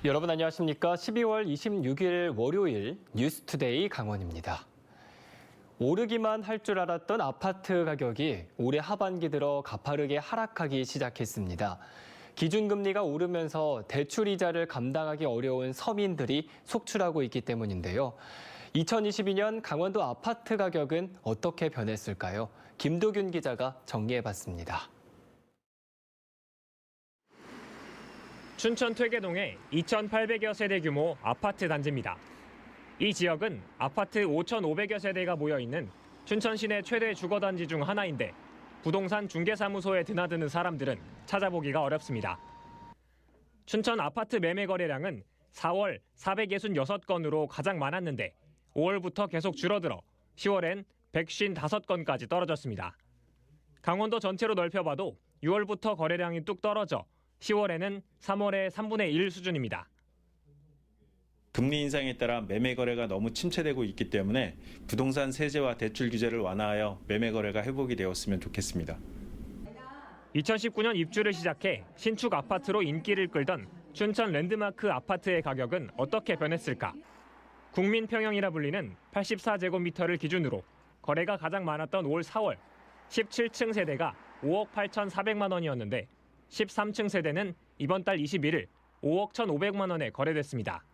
여러분 안녕하십니까? 12월 26일 월요일 뉴스투데이 강원입니다. 오르기만 할 줄 알았던 아파트 가격이 올해 하반기 들어 가파르게 하락하기 시작했습니다. 기준금리가 오르면서 대출이자를 감당하기 어려운 서민들이 속출하고 있기 때문인데요. 2022년 강원도 아파트 가격은 어떻게 변했을까요? 김도균 기자가 정리해봤습니다. 춘천 퇴계동의 2,800여 세대 규모 아파트 단지입니다. 이 지역은 아파트 5,500여 세대가 모여있는 춘천 시내 최대 주거단지 중 하나인데 부동산 중개사무소에 드나드는 사람들은 찾아보기가 어렵습니다. 춘천 아파트 매매 거래량은 4월 466건으로 가장 많았는데 5월부터 계속 줄어들어 10월엔 155건까지 떨어졌습니다. 강원도 전체로 넓혀봐도 6월부터 거래량이 뚝 떨어져 10월에는 3월의 3분의 1 수준입니다. 금리 인상에 따라 매매 거래가 너무 침체되고 있기 때문에 부동산 세제와 대출 규제를 완화하여 매매 거래가 회복이 되었으면 좋겠습니다. 2019년 입주를 시작해 신축 아파트로 인기를 끌던 춘천 랜드마크 아파트의 가격은 어떻게 변했을까? 국민평형이라 불리는 84제곱미터를 기준으로 거래가 가장 많았던 올 4월 17층 세대가 5억 8,400만 원이었는데 13층 세대는 이번 달 21일 5억 1,500만 원에 거래됐습니다.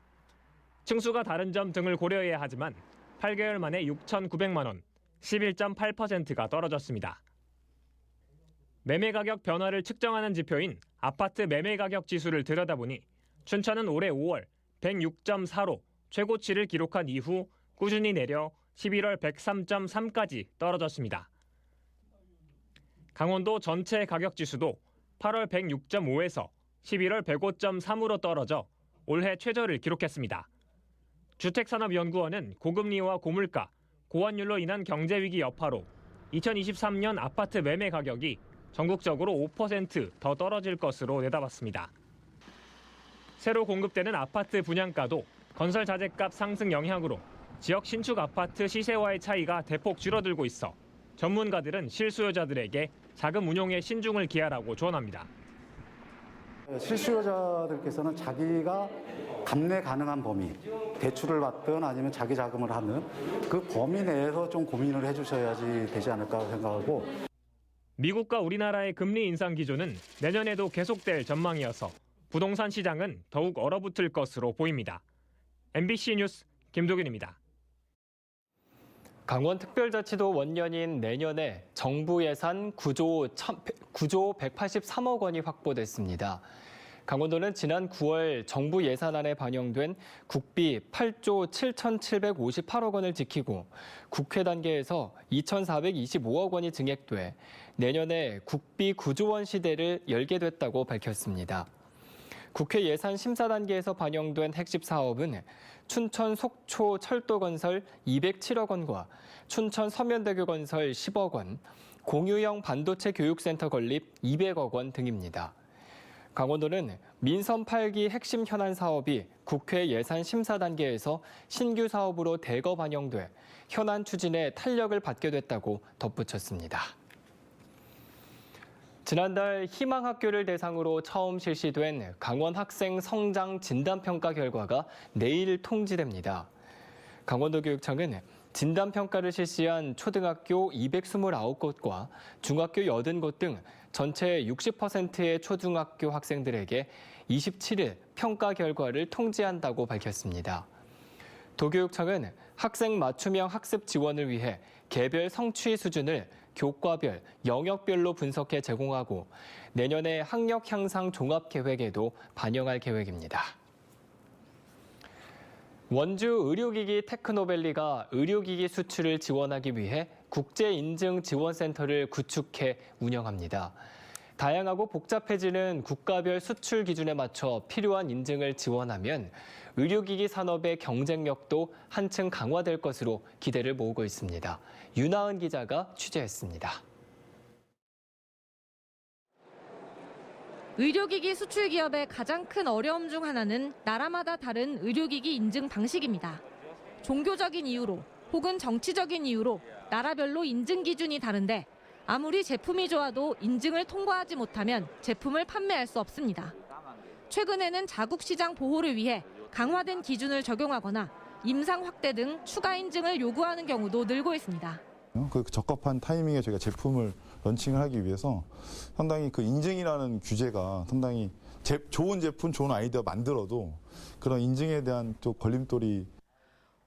층수가 다른 점 등을 고려해야 하지만 8개월 만에 6,900만 원, 11.8%가 떨어졌습니다. 매매 가격 변화를 측정하는 지표인 아파트 매매 가격 지수를 들여다보니 춘천은 올해 5월 106.4로 최고치를 기록한 이후 꾸준히 내려 11월 103.3까지 떨어졌습니다. 강원도 전체 가격 지수도 8월 106.5에서 11월 105.3으로 떨어져 올해 최저를 기록했습니다. 주택산업연구원은 고금리와 고물가, 고환율로 인한 경제위기 여파로 2023년 아파트 매매 가격이 전국적으로 5% 더 떨어질 것으로 내다봤습니다. 새로 공급되는 아파트 분양가도 건설 자재값 상승 영향으로 지역 신축 아파트 시세와의 차이가 대폭 줄어들고 있어 전문가들은 실수요자들에게 자금 운용에 신중을 기하라고 조언합니다. 실수요자들께서는 자기가 감내 가능한 범위, 대출을 받든 아니면 자기 자금을 하는 그 범위 내에서 좀 고민을 해주셔야지 되지 않을까 생각하고. 미국과 우리나라의 금리 인상 기조는 내년에도 계속될 전망이어서 부동산 시장은 더욱 얼어붙을 것으로 보입니다. MBC 뉴스 김도균입니다. 강원특별자치도 원년인 내년에 정부 예산 9조 183억 원이 확보됐습니다. 강원도는 지난 9월 정부 예산안에 반영된 국비 8조 7,758억 원을 지키고 국회 단계에서 2,425억 원이 증액돼 내년에 국비 9조 원 시대를 열게 됐다고 밝혔습니다. 국회 예산 심사 단계에서 반영된 핵심 사업은 춘천 속초 철도 건설 207억 원과 춘천 서면대교 건설 10억 원, 공유형 반도체 교육센터 건립 200억 원 등입니다. 강원도는 민선 8기 핵심 현안 사업이 국회 예산 심사 단계에서 신규 사업으로 대거 반영돼 현안 추진에 탄력을 받게 됐다고 덧붙였습니다. 지난달 희망학교를 대상으로 처음 실시된 강원 학생 성장 진단평가 결과가 내일 통지됩니다. 강원도 교육청은 진단평가를 실시한 초등학교 229곳과 중학교 80곳 등 전체 60%의 초중학교 학생들에게 27일 평가 결과를 통지한다고 밝혔습니다. 도교육청은 학생 맞춤형 학습 지원을 위해 개별 성취 수준을 교과별, 영역별로 분석해 제공하고 내년에 학력 향상 종합계획에도 반영할 계획입니다. 원주 의료기기 테크노밸리가 의료기기 수출을 지원하기 위해 국제인증지원센터를 구축해 운영합니다. 다양하고 복잡해지는 국가별 수출 기준에 맞춰 필요한 인증을 지원하면 의료기기 산업의 경쟁력도 한층 강화될 것으로 기대를 모으고 있습니다. 윤하은 기자가 취재했습니다. 의료기기 수출 기업의 가장 큰 어려움 중 하나는 나라마다 다른 의료기기 인증 방식입니다. 종교적인 이유로 혹은 정치적인 이유로 나라별로 인증 기준이 다른데 아무리 제품이 좋아도 인증을 통과하지 못하면 제품을 판매할 수 없습니다. 최근에는 자국 시장 보호를 위해 강화된 기준을 적용하거나 임상 확대 등 추가 인증을 요구하는 경우도 늘고 있습니다. 그 적합한 타이밍에 저희가 제품을 런칭을 하기 위해서 상당히 그 인증이라는 규제가 상당히 좋은 제품, 좋은 아이디어 만들어도 그런 인증에 대한 또 걸림돌이.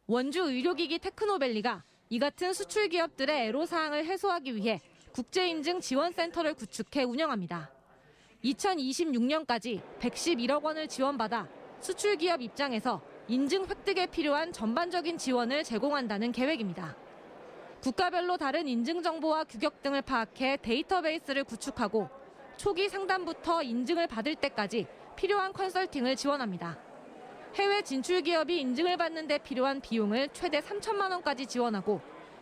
원주 의료기기 테크노밸리가 이 같은 수출 기업들의 애로사항을 해소하기 위해 국제인증 지원센터를 구축해 운영합니다. 2026년까지 111억 원을 지원받아 수출 기업 입장에서 인증 획득에 필요한 전반적인 지원을 제공한다는 계획입니다. 국가별로 다른 인증 정보와 규격 등을 파악해 데이터베이스를 구축하고 초기 상담부터 인증을 받을 때까지 필요한 컨설팅을 지원합니다. 해외 진출 기업이 인증을 받는 데 필요한 비용을 최대 3천만 원까지 지원하고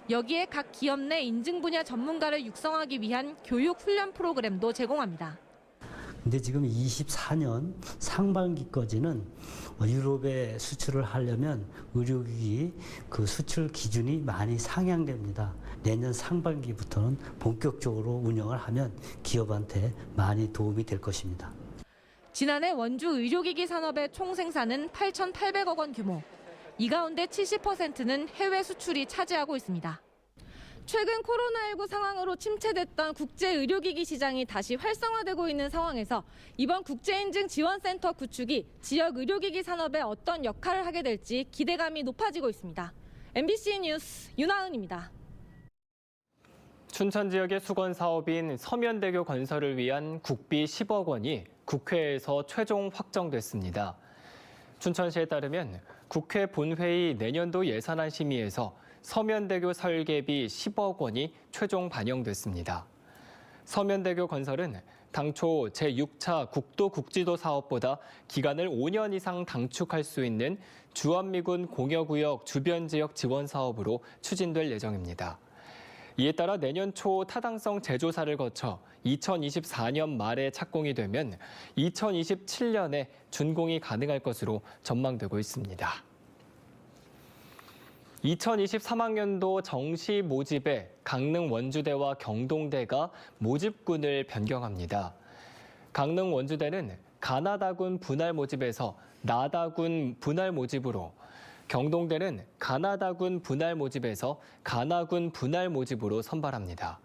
여기에 각 기업 내 인증 분야 전문가를 육성하기 위한 교육 훈련 프로그램도 제공합니다. 근데 지금 24년 상반기까지는 유럽에 수출을 하려면 의료기기 그 수출 기준이 많이 상향됩니다. 내년 상반기부터는 본격적으로 운영을 하면 기업한테 많이 도움이 될 것입니다. 지난해 원주 의료기기 산업의 총 생산은 8,800억 원 규모. 이 가운데 70%는 해외 수출이 차지하고 있습니다. 최근 코로나19 상황으로 침체됐던 국제 의료기기 시장이 다시 활성화되고 있는 상황에서 이번 국제인증 지원센터 구축이 지역 의료기기 산업에 어떤 역할을 하게 될지 기대감이 높아지고 있습니다. MBC 뉴스 윤하은입니다. 춘천 지역의 수건 사업인 서면대교 건설을 위한 국비 10억 원이 국회에서 최종 확정됐습니다. 춘천시에 따르면 국회 본회의 내년도 예산안 심의에서 서면대교 설계비 10억 원이 최종 반영됐습니다. 서면대교 건설은 당초 제6차 국도국지도 사업보다 기간을 5년 이상 단축할 수 있는 주한미군 공여구역 주변 지역 지원 사업으로 추진될 예정입니다. 이에 따라 내년 초 타당성 재조사를 거쳐 2024년 말에 착공이 되면 2027년에 준공이 가능할 것으로 전망되고 있습니다. 2023학년도 정시 모집에 강릉 원주대와 경동대가 모집군을 변경합니다. 강릉 원주대는 가나다군 분할 모집에서 나다군 분할 모집으로, 경동대는 가나다군 분할 모집에서 가나군 분할 모집으로 선발합니다.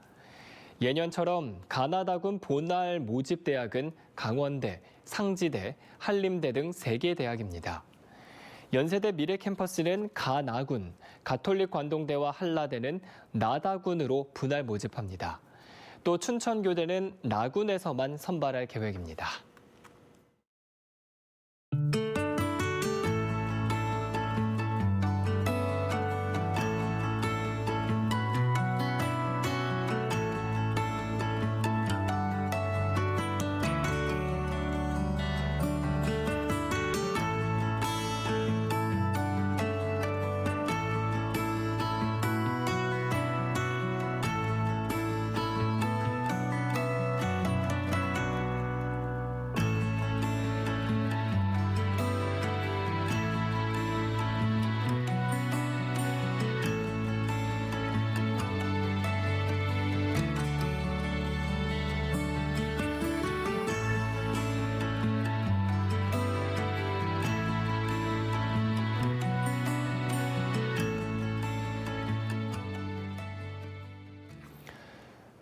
예년처럼 가나다군 분할 모집 대학은 강원대, 상지대, 한림대 등 3개 대학입니다. 연세대 미래캠퍼스는 가나군, 가톨릭 관동대와 한라대는 나다군으로 분할 모집합니다. 또 춘천교대는 나군에서만 선발할 계획입니다.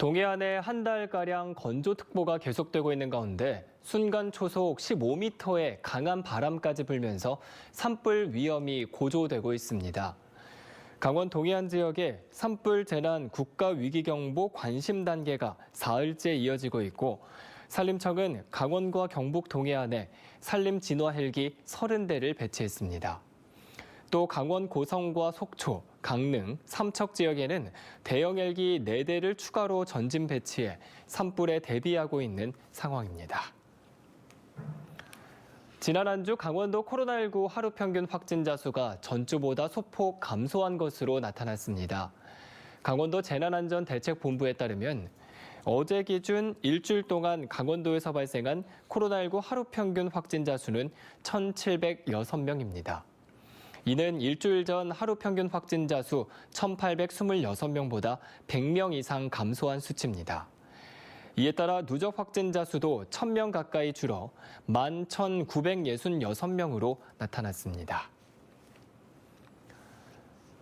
동해안에 한 달가량 건조특보가 계속되고 있는 가운데 순간 초속 15m의 강한 바람까지 불면서 산불 위험이 고조되고 있습니다. 강원 동해안 지역에 산불 재난 국가위기경보 관심 단계가 사흘째 이어지고 있고 산림청은 강원과 경북 동해안에 산림 진화 헬기 30대를 배치했습니다. 또 강원 고성과 속초, 강릉, 삼척 지역에는 대형 헬기 4대를 추가로 전진 배치해 산불에 대비하고 있는 상황입니다. 지난 한 주 강원도 코로나19 하루 평균 확진자 수가 전주보다 소폭 감소한 것으로 나타났습니다. 강원도 재난안전대책본부에 따르면 어제 기준 일주일 동안 강원도에서 발생한 코로나19 하루 평균 확진자 수는 1,706명입니다. 이는 일주일 전 하루 평균 확진자 수 1,826명보다 100명 이상 감소한 수치입니다. 이에 따라 누적 확진자 수도 1,000명 가까이 줄어 11,966명으로 나타났습니다.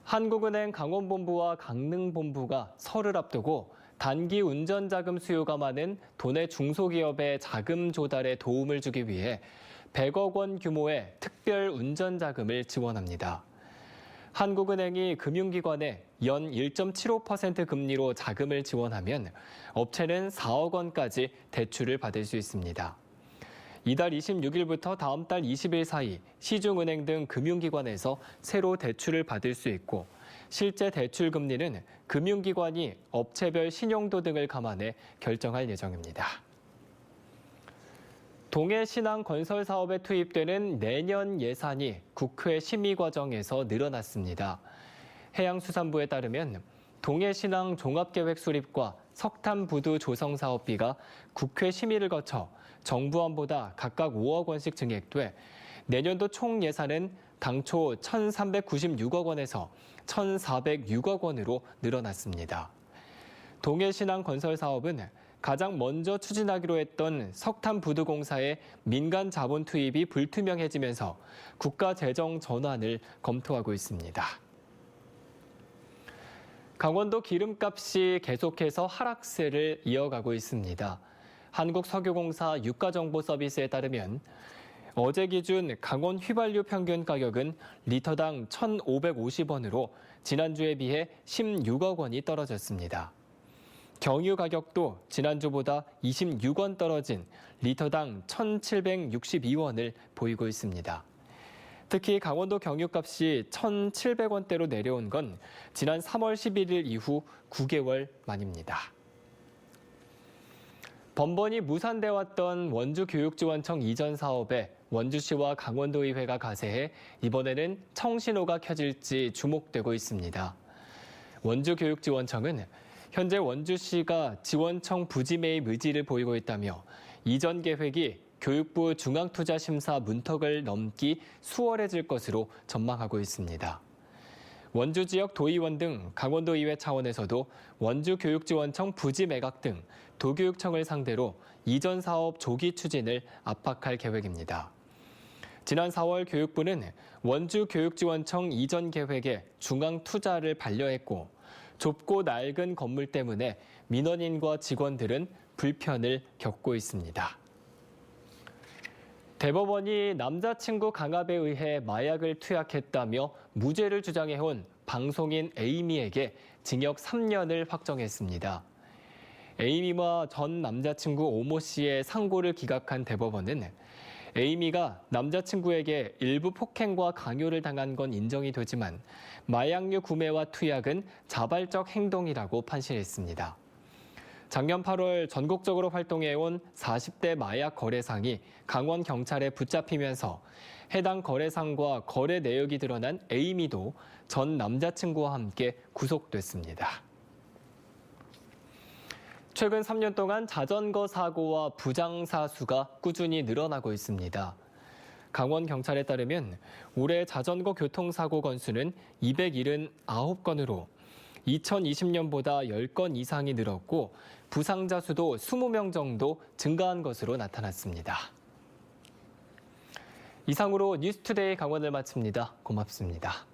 한국은행 강원본부와 강릉본부가 설을 앞두고 단기 운전자금 수요가 많은 도내 중소기업의 자금 조달에 도움을 주기 위해 100억 원 규모의 특별 운전자금을 지원합니다. 한국은행이 금융기관에 연 1.75% 금리로 자금을 지원하면 업체는 4억 원까지 대출을 받을 수 있습니다. 이달 26일부터 다음 달 20일 사이 시중은행 등 금융기관에서 새로 대출을 받을 수 있고 실제 대출 금리는 금융기관이 업체별 신용도 등을 감안해 결정할 예정입니다. 동해신항 건설 사업에 투입되는 내년 예산이 국회 심의 과정에서 늘어났습니다. 해양수산부에 따르면 동해신항 종합계획 수립과 석탄부두 조성 사업비가 국회 심의를 거쳐 정부안보다 각각 5억 원씩 증액돼 내년도 총 예산은 당초 1,396억 원에서 1,406억 원으로 늘어났습니다. 동해신항 건설 사업은 가장 먼저 추진하기로 했던 석탄부두공사의 민간 자본 투입이 불투명해지면서 국가 재정 전환을 검토하고 있습니다. 강원도 기름값이 계속해서 하락세를 이어가고 있습니다. 한국석유공사 유가정보서비스에 따르면 어제 기준 강원 휘발유 평균 가격은 리터당 1,550원으로 지난주에 비해 16억 원이 떨어졌습니다. 경유 가격도 지난주보다 26원 떨어진 리터당 1,762원을 보이고 있습니다. 특히 강원도 경유값이 1,700원대로 내려온 건 지난 3월 11일 이후 9개월 만입니다. 번번이 무산돼 왔던 원주교육지원청 이전 사업에 원주시와 강원도의회가 가세해 이번에는 청신호가 켜질지 주목되고 있습니다. 원주교육지원청은 현재 원주시가 지원청 부지 매입 의지를 보이고 있다며 이전 계획이 교육부 중앙투자심사 문턱을 넘기 수월해질 것으로 전망하고 있습니다. 원주 지역 도의원 등 강원도의회 차원에서도 원주교육지원청 부지 매각 등 도교육청을 상대로 이전 사업 조기 추진을 압박할 계획입니다. 지난 4월 교육부는 원주교육지원청 이전 계획에 중앙 투자를 반려했고 좁고 낡은 건물 때문에 민원인과 직원들은 불편을 겪고 있습니다. 대법원이 남자친구 강압에 의해 마약을 투약했다며 무죄를 주장해온 방송인 에이미에게 징역 3년을 확정했습니다. 에이미와 전 남자친구 오모 씨의 상고를 기각한 대법원은 에이미가 남자친구에게 일부 폭행과 강요를 당한 건 인정이 되지만 마약류 구매와 투약은 자발적 행동이라고 판시했습니다. 작년 8월 전국적으로 활동해온 40대 마약 거래상이 강원 경찰에 붙잡히면서 해당 거래상과 거래 내역이 드러난 에이미도 전 남자친구와 함께 구속됐습니다. 최근 3년 동안 자전거 사고와 부장사 수가 꾸준히 늘어나고 있습니다. 강원 경찰에 따르면 올해 자전거 교통사고 건수는 279건으로 2020년보다 10건 이상이 늘었고 부상자 수도 20명 정도 증가한 것으로 나타났습니다. 이상으로 뉴스투데이 강원을 마칩니다. 고맙습니다.